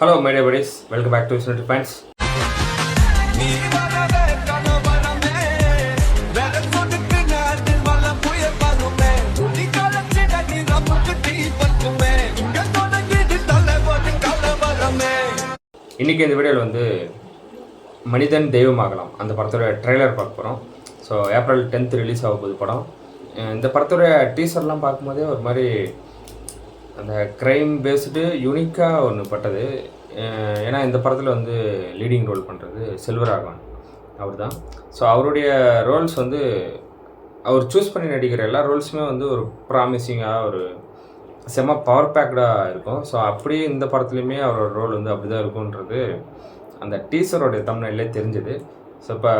Hello my dear buddies, welcome back to Visionary Fans. இன்றைக்கி இந்த வீடியோவில் வந்து மனிதன் தெய்வமாகலாம் அந்த படத்தோட ட்ரெய்லர் பார்க்க போகிறோம். ஸோ ஏப்ரல் 10th ரிலீஸ் ஆக போகுது படம். இந்த படத்தோட டீசர்லாம் பார்க்கும்போதே ஒரு மாதிரி அந்த க்ரைம் பேஸ்டு யூனிக்காக ஒன்று பட்டது. ஏன்னா இந்த படத்தில் வந்து லீடிங் ரோல் பண்ணுறது செல்வராகவன் அவர் தான். ஸோ அவருடைய ரோல்ஸ் வந்து அவர் சூஸ் பண்ணி நடிக்கிற எல்லா ரோல்ஸுமே வந்து ஒரு ப்ராமிசிங்காக ஒரு செம்ம பவர் பேக்டாக இருக்கும். ஸோ அப்படியே இந்த படத்துலையுமே அவரோட ரோல் வந்து அப்படி தான் இருக்குன்றது அந்த டீசரோடைய தம்ப்நெயிலே தெரிஞ்சுது. ஸோ இப்போ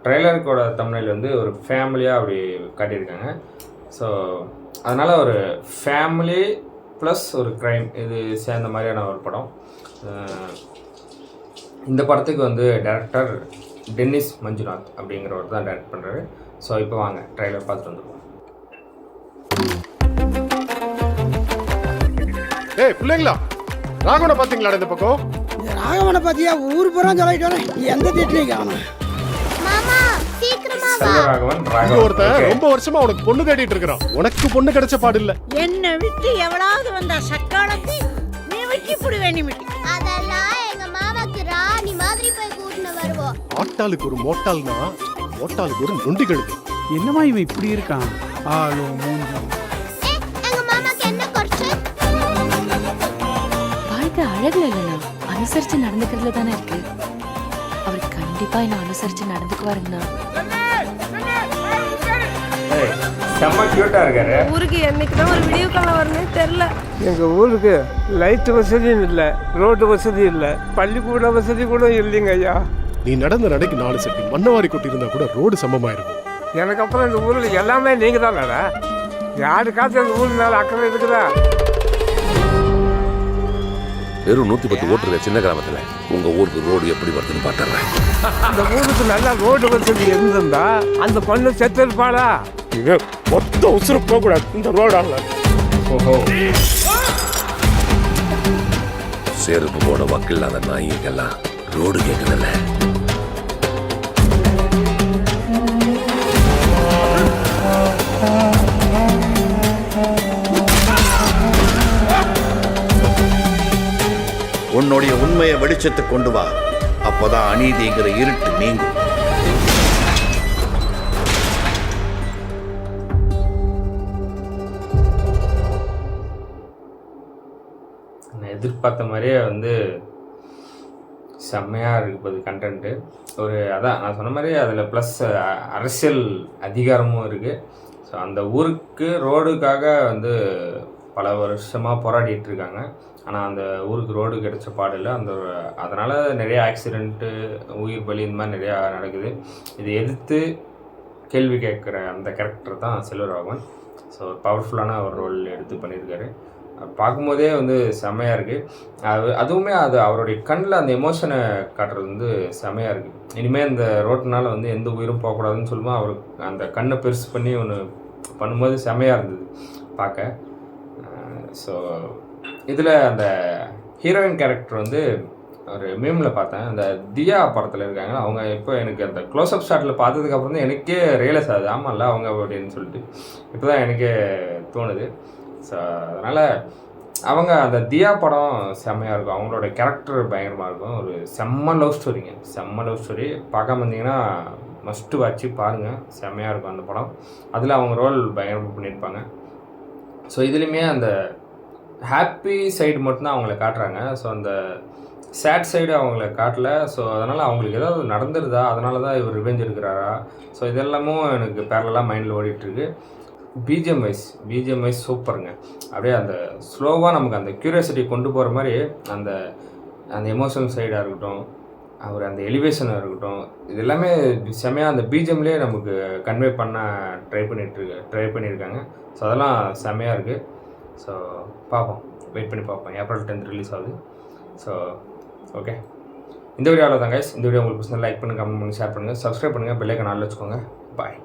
ட்ரெய்லருக்கோட தம்ப்நெயில் வந்து ஒரு ஃபேமிலியாக அப்படி காட்டியிருக்காங்க. ஸோ அதனால் ஒரு ஃபேமிலி ப்ளஸ் ஒரு க்ரைம் இது சேர்ந்த மாதிரியான ஒரு படம். இந்த படத்துக்கு வந்து டைரக்டர் டென்னிஸ் மஞ்சுநாத் அப்படிங்கிறவர் தான் டைரக்ட் பண்ணுறாரு. ஸோ இப்போ வாங்க ட்ரெய்லர் பார்த்துட்டு வந்துடுவோம். ஏய் பிள்ளைங்களா, ராகவனை பார்த்தீங்களா? இந்த பக்கம் ராகவனை பார்த்தியா? ஊர் பூரா சொல்லிட்டு எந்த திட்லையும் காணும். ஒருத்தன் ரொம்ப வருஷமா உனக்கு பொண்ணு தேடிட்டு இருக்கிறான். உனக்கு பொண்ணு கிடைச்ச பாடு இல்ல. என்ன விட்டு எவனாவது வந்தா சக்காலத்தை நீ வெட்டி புடுவே. நீ விட்டு அதெல்லாம் எங்க மாமாக்கு ராணி மாதிரி போய் கூட்டின வருவோம். ஆட்டாளுக்கு ஒரு மோட்டால்னா மோட்டாளுக்கு ஒரு நொண்டி கழுது. என்னமா இவன் இப்படி இருக்கான்? ஆளோ மூஞ்சி. எங்க மாமாக்கு என்ன குறைச்சு? வாழ்க்கை அழகுல இல்லைனா அனுசரிச்சு நடந்துக்கிறதுல தானே இருக்கு. அவர் கண்டிப்பா என்ன அனுசரிச்சு நடந்துக்குவாருங்கண்ணா. செம்ம கியூட்டா இருக்காரு. ஊருக்கு என்னைக்கு தான் ஒரு வீடியோ கால் வரணும்னு தெரியல. எங்கள் ஊருக்கு லைட் வசதியும் இல்லை, ரோடு வசதி இல்லை, பள்ளிக்கூட வசதி கூட இல்லைங்க ஐயா. நீ நடந்த நடைக்கு 4 செட்டி மண்ணவாரி கொட்டியிருந்தா கூட ரோடு சமமாயிருக்கும். எனக்கு அப்புறம் இந்த ஊரில் எல்லாமே நீங்கள் தான் நட. யாருக்காச்சும் அந்த ஊர் மேலே அக்கறை இருக்குதா? வெறும் 110 ஓட்டு இருக்க சின்ன கிராமத்தில் உங்க ஊருக்கு ரோடு எப்படி வருதுன்னு பார்த்துறேன். அந்த ஊருக்கு நல்லா ரோடு வசதி இருந்திருந்தா அந்த பொண்ணு செத்து இருப்பாளா? இது மொத்த உசுறு போகக்கூடாது இந்த ரோடால. ஓஹோ, செருப்பு போட வக்கில்லாத நாய்க்கெல்லாம் ரோடு கேட்குதில்ல. உன்னுடைய உண்மையை வெளிச்சத்தை கொண்டு வா, அப்போதான் அநீதிங்கிற இருட்டு நீங்கும். நான் எதிர்பார்த்த மாதிரியே வந்து செம்மையாக இருக்குது கண்டென்ட்டு. ஒரு அதான் நான் சொன்ன மாதிரி அதில் ப்ளஸ் அரசியல் அதிகாரமும் இருக்குது. ஸோ அந்த ஊருக்கு ரோடுக்காக வந்து பல வருஷமாக போராடிட்டு இருக்காங்க. ஆனால் அந்த ஊருக்கு ரோடு கிடைச்ச பாடில்லை. அதனால் நிறைய ஆக்சிடெண்ட்டு, உயிர் பலி இந்த மாதிரி நிறையா நடக்குது. இதை எதிர்த்து கேள்வி கேட்குற அந்த கேரக்டர் தான் செல்வராகவன். ஸோ பவர்ஃபுல்லான ஒரு ரோல் எடுத்து பண்ணியிருக்காரு. பார்க்கும்போதே வந்து செம்மையாக இருக்குது. அதுவுமே அது அவருடைய கண்ணில் அந்த எமோஷனை காட்டுறது வந்து செம்மையாக இருக்குது. இனிமேல் இந்த ரோட்டினால் வந்து எந்த உயிரும் போகக்கூடாதுன்னு சொல்லும்போது அவர் அந்த கண்ணை பெருசு பண்ணி ஒன்று பண்ணும்போது செம்மையாக இருந்தது பார்க்க. ஸோ இதில் அந்த ஹீரோயின் கேரக்டர் வந்து ஒரு மீமில் பார்த்தேன். அந்த தியா படத்தில் இருக்காங்க அவங்க. இப்போ எனக்கு அந்த க்ளோஸ்அப் ஷாட்டில் பார்த்ததுக்கப்புறம் தான் எனக்கே ரியலைஸ் ஆகுது, ஆமாம்ல அவங்க அப்படின்னு சொல்லிட்டு இப்போ தான் எனக்கே தோணுது. ஸோ அதனால் அவங்க அந்த தியா படம் செம்மையாக இருக்கும். அவங்களோட கேரக்டர் பயங்கரமாக இருக்கும். ஒரு செம்ம லவ் ஸ்டோரிங்க, செம்ம லவ் ஸ்டோரி. பார்க்காம இருந்தீங்கன்னா மஸ்ட்டு வாட்சி பாருங்கள், செம்மையாக இருக்கும் அந்த படம். அதில் அவங்க ரோல் பயங்கரமாக பண்ணியிருப்பாங்க. ஸோ இதுலேயுமே அந்த ஹாப்பி சைடு மட்டும்தான் அவங்கள காட்டுறாங்க. ஸோ அந்த சேட் சைடு அவங்கள காட்டல. ஸோ அதனால் அவங்களுக்கு ஏதாவது நடந்துருதா, அதனால தான் இவர் ரிவெஞ்ச் எடுக்கிறாரா? ஸோ இதெல்லாமும் எனக்கு பேரலாக மைண்டில் ஓடிட்டுருக்கு. பிஜிஎம் வைஸ் சூப்பருங்க. அப்படியே அந்த ஸ்லோவாக நமக்கு அந்த க்யூரியாசிட்டி கொண்டு போகிற மாதிரி அந்த அந்த எமோஷனல் சைடாக இருக்கட்டும், அவர் அந்த எலிவேஷனாக இருக்கட்டும், இது எல்லாமே செம்மையாக அந்த பிஜிஎம்லேயே நமக்கு கன்வே பண்ண ட்ரை பண்ணியிருக்காங்க. ஸோ அதெல்லாம் செம்மையாக இருக்குது. ஸோ பார்ப்போம், வெயிட் பண்ணி பார்ப்போம். ஏப்ரல் 10th ரிலீஸ் ஆகுது. ஸோ ஓகே, இந்த வீடியோவில் தான் கைஸ். இந்த வீடியோ உங்களுக்கு பிடிச்சா லைக் பண்ணுங்கள், கமெண்ட் பண்ணுங்கள், ஷேர் பண்ணுங்கள், சப்ஸ்கிரைப் பண்ணுங்கள், பெல் ஐகான் ஆல்ல வச்சுக்கோங்க. பாய்.